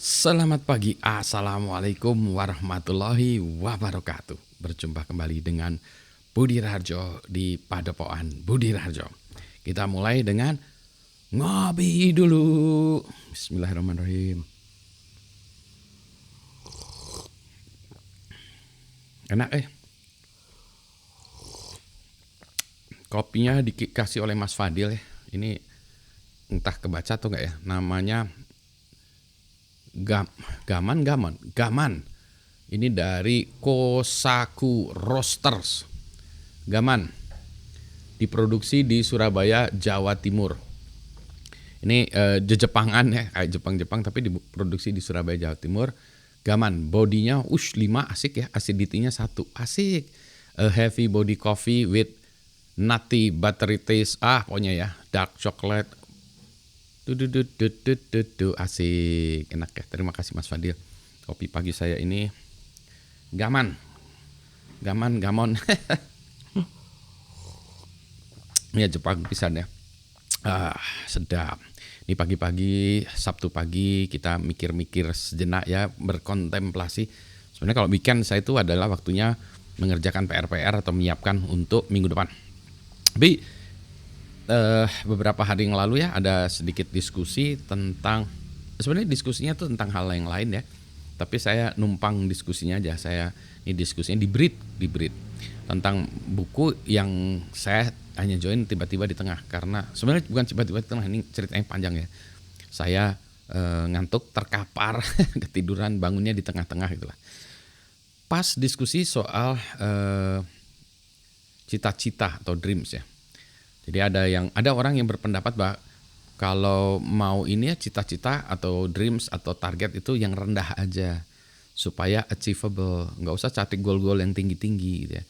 Selamat pagi, Assalamualaikum warahmatullahi wabarakatuh. Berjumpa kembali dengan Budi Raharjo di Padepokan Budi Raharjo. Kita mulai dengan ngopi dulu. Bismillahirrahmanirrahim. Enak Kopinya dikasih oleh Mas Fadil ya. Ini entah kebaca atau enggak ya. Namanya Gaman. Ini dari Kosaku Roasters. Gaman. Diproduksi di Surabaya, Jawa Timur. Ini Jepangan ya, kayak Jepang tapi diproduksi di Surabaya, Jawa Timur. Gaman, bodinya 5 asik ya, acidity-nya 1 asik. A heavy body coffee with nutty buttery taste. Pokoknya ya, dark chocolate. Asik, enak ya. Terima kasih Mas Fadil. Kopi pagi saya ini Gamon. Ya Jepang pisan ya. Sedap. Ini pagi-pagi, Sabtu pagi kita mikir-mikir sejenak ya, berkontemplasi. Sebenarnya kalau weekend saya itu adalah waktunya mengerjakan PR-PR atau menyiapkan untuk minggu depan. Tapi beberapa hari yang lalu ya ada sedikit diskusi tentang, sebenarnya diskusinya tuh tentang hal yang lain ya. Tapi saya numpang diskusinya aja. Ini diskusinya di Brit tentang buku yang saya hanya join tiba-tiba di tengah, karena sebenarnya bukan tiba-tiba di tengah, ini ceritanya panjang ya. Saya ngantuk, terkapar, ketiduran, bangunnya di tengah-tengah gitulah. Pas diskusi soal cita-cita atau dreams ya. Jadi ada orang yang berpendapat bahwa kalau mau ini ya, cita-cita atau dreams atau target itu yang rendah aja supaya achievable, nggak usah cari goal-goal yang tinggi-tinggi gitu ya.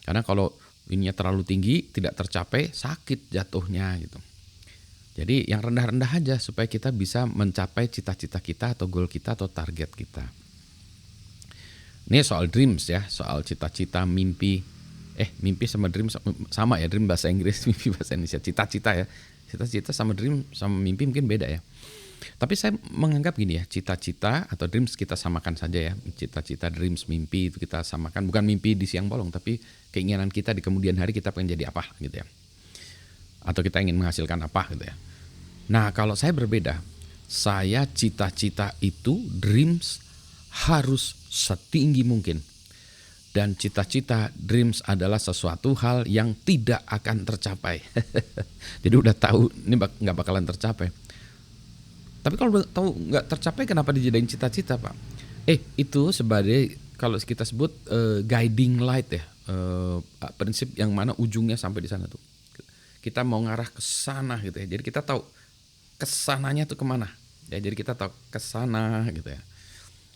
Karena kalau ininya terlalu tinggi, tidak tercapai, sakit jatuhnya gitu. Jadi yang rendah-rendah aja supaya kita bisa mencapai cita-cita kita atau goal kita atau target kita. Ini soal dreams ya, soal cita-cita, mimpi. Mimpi sama dream sama ya, dream bahasa Inggris, mimpi bahasa Indonesia. Cita-cita ya. Cita-cita sama dream sama mimpi mungkin beda ya. Tapi saya menganggap gini ya, cita-cita atau dreams kita samakan saja ya. Cita-cita, dreams, mimpi itu kita samakan. Bukan mimpi di siang bolong, tapi keinginan kita di kemudian hari kita pengen jadi apa gitu ya. Atau kita ingin menghasilkan apa gitu ya. Nah kalau saya berbeda, saya cita-cita itu, dreams harus setinggi mungkin. Dan cita-cita, dreams adalah sesuatu hal yang tidak akan tercapai. Jadi udah tahu ini nggak bakalan tercapai. Tapi kalau udah tahu nggak tercapai, kenapa dijadiin cita-cita Pak? Itu sebagai, kalau kita sebut guiding light ya, prinsip yang mana ujungnya sampai di sana tuh. Kita mau ngarah ke sana gitu ya. Jadi kita tahu kesananya tuh kemana. Ya, jadi kita tahu ke sana gitu ya.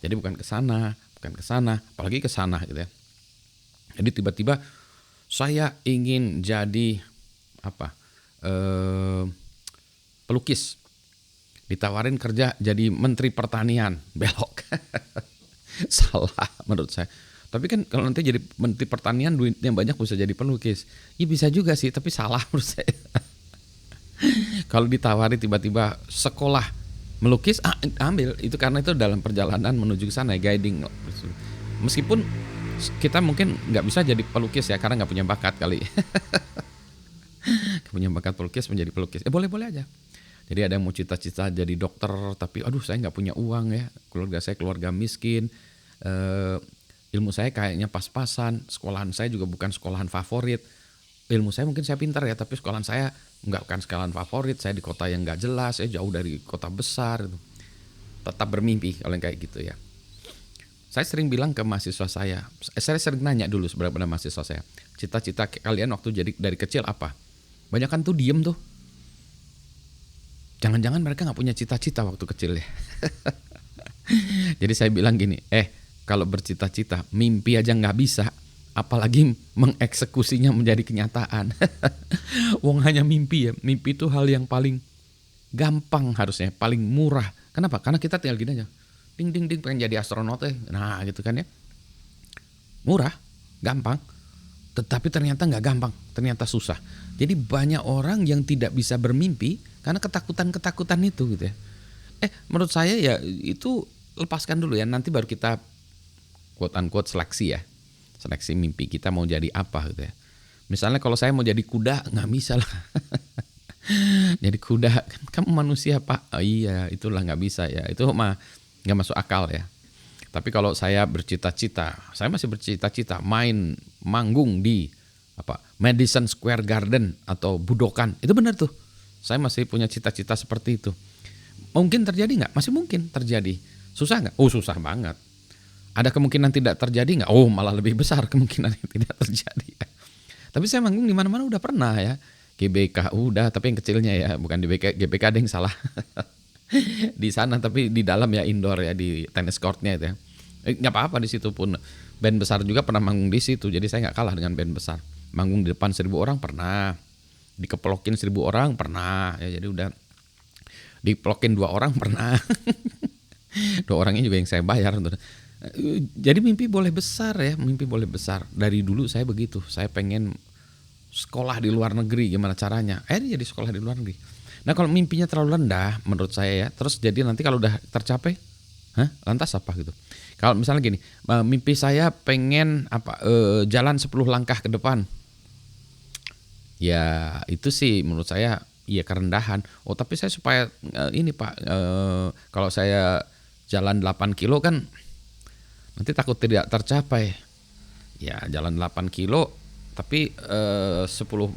Jadi bukan ke sana, apalagi ke sana gitu ya. Jadi tiba-tiba saya ingin jadi pelukis. Ditawarin kerja jadi menteri pertanian, belok. Salah menurut saya. Tapi kan kalau nanti jadi menteri pertanian duitnya banyak, bisa jadi pelukis. Ya bisa juga sih, tapi salah menurut saya. Kalau ditawari tiba-tiba sekolah melukis, ambil itu, karena itu dalam perjalanan menuju ke sana, guiding. Meskipun kita mungkin nggak bisa jadi pelukis ya, karena nggak punya bakat kali. Punya bakat pelukis, menjadi pelukis. Boleh-boleh aja. Jadi ada yang mau cita-cita jadi dokter, tapi saya nggak punya uang ya. Keluarga saya keluarga miskin. Ilmu saya kayaknya pas-pasan. Sekolahan saya juga bukan sekolahan favorit. Ilmu saya mungkin saya pintar ya, tapi sekolahan saya nggak bukan sekolahan favorit. Saya di kota yang nggak jelas, saya jauh dari kota besar. Tetap bermimpi kalau yang kayak gitu ya. Saya sering bilang ke mahasiswa saya sering nanya dulu sebenarnya mahasiswa saya, cita-cita kalian waktu jadi dari kecil apa? Banyak kan tuh diem tuh. Jangan-jangan mereka nggak punya cita-cita waktu kecil ya. Jadi saya bilang gini, kalau bercita-cita, mimpi aja nggak bisa, apalagi mengeksekusinya menjadi kenyataan. Wong hanya mimpi ya, mimpi itu hal yang paling gampang harusnya, paling murah. Kenapa? Karena kita tinggal gini aja, ding ding ding, pengen jadi astronot nah gitu kan ya, murah, gampang. Tetapi ternyata nggak gampang, ternyata susah. Jadi banyak orang yang tidak bisa bermimpi karena ketakutan itu gitu ya. Menurut saya ya itu lepaskan dulu ya, nanti baru kita quote unquote seleksi ya. Seleksi mimpi kita mau jadi apa gitu ya. Misalnya kalau saya mau jadi kuda, nggak bisa lah. Jadi kuda, kan kamu manusia Pak. Oh, iya, itulah nggak bisa ya. Itu mah nggak masuk akal ya. Tapi kalau saya bercita-cita, saya masih bercita-cita main manggung di Madison Square Garden atau Budokan. Itu benar tuh. Saya masih punya cita-cita seperti itu. Mungkin terjadi nggak? Masih mungkin terjadi. Susah nggak? Oh, susah banget. Ada kemungkinan tidak terjadi nggak? Oh, malah lebih besar kemungkinan tidak terjadi. Tapi saya manggung di mana-mana udah pernah ya. GBK udah, tapi yang kecilnya ya, bukan di GBK ada yang salah. Di sana tapi di dalam ya, indoor ya, di tenis courtnya itu ya. Nggak apa-apa, di situ pun band besar juga pernah manggung di situ, jadi saya nggak kalah dengan band besar. Manggung di depan 1.000 orang pernah, dikeplokin 1.000 orang pernah ya, jadi udah diplokin 2 orang pernah. 2 orangnya juga yang saya bayar. Jadi mimpi boleh besar ya, mimpi boleh besar. Dari dulu saya begitu, saya pengen sekolah di luar negeri, gimana caranya? Jadi sekolah di luar negeri. Nah kalau mimpinya terlalu rendah menurut saya ya, terus jadi nanti kalau udah tercapai, lantas apa gitu? Kalau misalnya gini, mimpi saya pengen jalan 10 langkah ke depan. Ya itu sih menurut saya ya kerendahan. Oh tapi saya supaya ini Pak, kalau saya jalan 8 kilo kan nanti takut tidak tercapai. Ya jalan 8 kilo tapi 10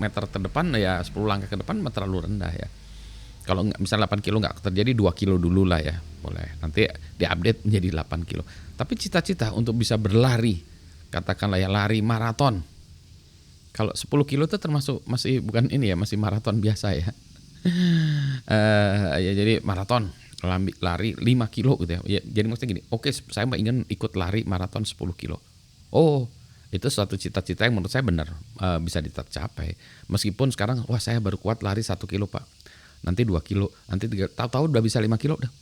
meter ke depan ya, 10 langkah ke depan terlalu rendah ya. Kalau misalnya 8 kilo nggak terjadi, 2 kilo dulu lah ya, boleh. Nanti diupdate menjadi 8 kilo. Tapi cita-cita untuk bisa berlari, katakanlah ya lari maraton. Kalau 10 kilo itu termasuk masih bukan ini ya, masih maraton biasa ya. Ya jadi maraton, lari 5 kilo gitu ya. Jadi maksudnya gini, oke saya ingin ikut lari maraton 10 kilo. Oh, itu suatu cita-cita yang menurut saya benar bisa tercapai. Meskipun sekarang wah saya baru kuat lari 1 kilo Pak, nanti 2 kilo, nanti 3, tahu-tahu udah bisa 5 kilo dah.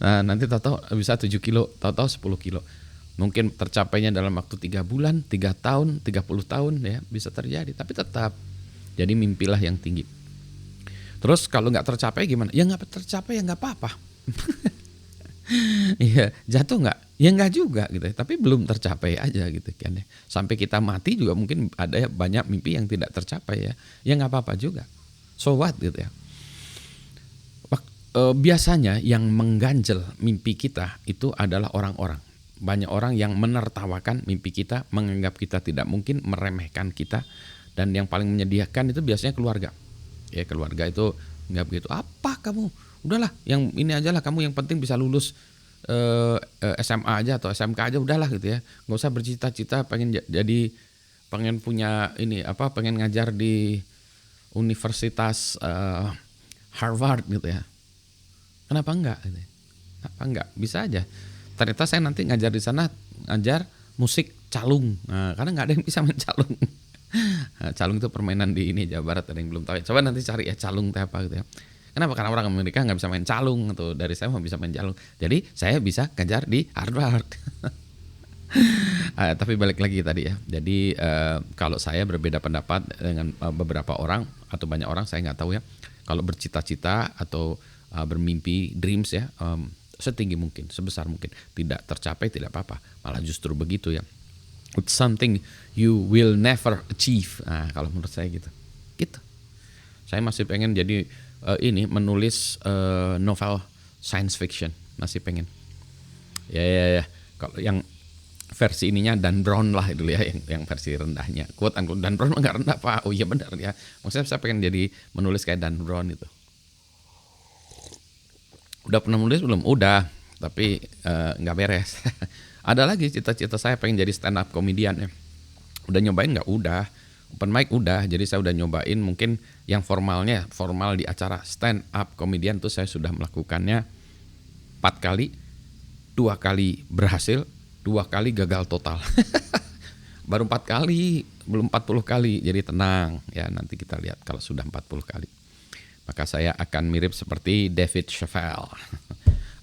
Nah, nanti tahu-tahu bisa 7 kilo, tahu-tahu 10 kilo. Mungkin tercapainya dalam waktu 3 bulan, 3 tahun, 30 tahun ya, bisa terjadi. Tapi tetap jadi mimpilah yang tinggi. Terus kalau nggak tercapai gimana? Ya nggak tercapai ya nggak apa-apa. Iya, jatuh nggak? Ya nggak juga gitu ya. Tapi belum tercapai aja gitu kan ya. Sampai kita mati juga mungkin ada banyak mimpi yang tidak tercapai ya. Ya nggak apa-apa juga. So what gitu ya. Biasanya yang mengganjel mimpi kita itu adalah orang-orang. Banyak orang yang menertawakan mimpi kita, menganggap kita tidak mungkin, meremehkan kita. Dan yang paling menyedihkan itu biasanya keluarga. Ya keluarga itu nggak begitu. Apa kamu? Udahlah, yang ini aja lah, kamu yang penting bisa lulus SMA aja atau SMK aja udahlah gitu ya. Nggak usah bercita-cita pengen pengen punya ini pengen ngajar di Universitas Harvard gitu ya. Kenapa enggak? Gitu ya. Kenapa enggak? Bisa aja. Ternyata saya nanti ngajar di sana, ngajar musik calung. Nah, karena nggak ada yang bisa main calung. Calung itu permainan di ini Jawa Barat, ada yang belum tahu. Coba nanti cari ya calung itu apa gitu ya. Kenapa? Karena orang Amerika nggak bisa main calung, atau dari saya mau bisa main calung. Jadi saya bisa ngajar di Harvard. Tapi balik lagi tadi ya. Jadi kalau saya berbeda pendapat dengan beberapa orang atau banyak orang, saya nggak tahu ya. Kalau bercita-cita atau bermimpi, dreams ya, setinggi mungkin, sebesar mungkin. Tidak tercapai tidak apa-apa. Malah justru begitu ya. It's something you will never achieve. Nah, kalau menurut saya gitu. Gitu. Saya masih pengen jadi menulis novel science fiction, masih pengen. Ya. Kalau yang versi ininya Dan Brown lah dulu ya, yang versi rendahnya. Quote unquote Dan Brown enggak rendah Pak. Oh iya benar ya. Maksudnya saya pengen jadi menulis kayak Dan Brown itu. Udah pernah menulis belum? Udah, tapi nggak beres. Ada lagi cita-cita saya pengen jadi stand up comedian ya. Udah nyobain nggak? Udah. Open mic udah, jadi saya udah nyobain. Mungkin yang formal di acara stand up comedian tuh saya sudah melakukannya 4 kali. 2 kali berhasil, 2 kali gagal total. Baru 4 kali, belum 40 kali. Jadi tenang ya, nanti kita lihat kalau sudah 40 kali. Maka saya akan mirip seperti David Chappelle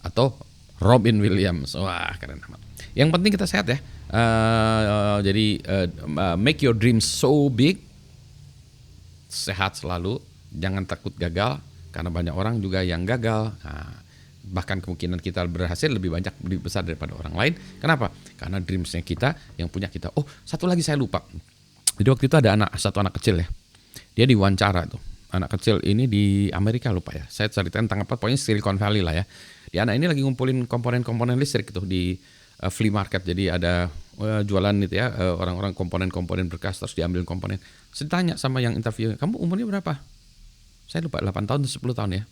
atau Robin Williams. Wah keren amat. Yang penting kita sehat ya. Jadi make your dreams so big. Sehat selalu. Jangan takut gagal. Karena banyak orang juga yang gagal. Nah, Bahkan kemungkinan kita berhasil lebih besar daripada orang lain. Kenapa? Karena dreamsnya kita yang punya kita. Oh, satu lagi saya lupa. Jadi waktu itu ada satu anak kecil ya. Dia diwawancara tuh. Anak kecil ini di Amerika, lupa ya. Saya ceritain tentang apa, pokoknya Silicon Valley lah ya. Dia anak ini lagi ngumpulin komponen-komponen listrik tuh di flea market. Jadi ada jualan itu ya, orang-orang komponen-komponen berkas, terus diambil komponen. Saya tanya sama yang interview, kamu umurnya berapa? Saya lupa, 8 tahun atau 10 tahun ya.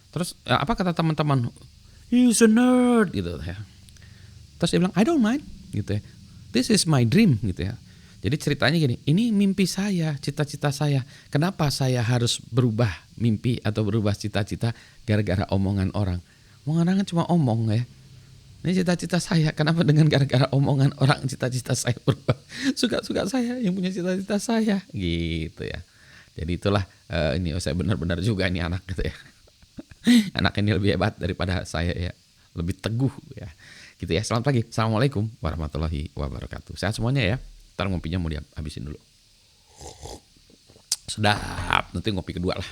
Terus apa kata teman-teman? He's a nerd gitu ya. Terus dia bilang, I don't mind gitu ya. This is my dream gitu ya. Jadi ceritanya gini, ini mimpi saya, cita-cita saya. Kenapa saya harus berubah mimpi atau berubah cita-cita gara-gara omongan orang? Omongan orang cuma omong ya. Ini cita-cita saya, kenapa dengan gara-gara omongan orang cita-cita saya berubah? Suka-suka saya yang punya cita-cita saya gitu ya. Jadi itulah ini saya benar-benar juga ini anak gitu ya. Anak ini lebih hebat daripada saya ya. Lebih teguh ya. Gitu ya. Selamat pagi. Assalamualaikum warahmatullahi wabarakatuh. Sehat semuanya ya. Ntar ngopinya mau dihabisin dulu. Sedap. Nanti ngopi kedua lah.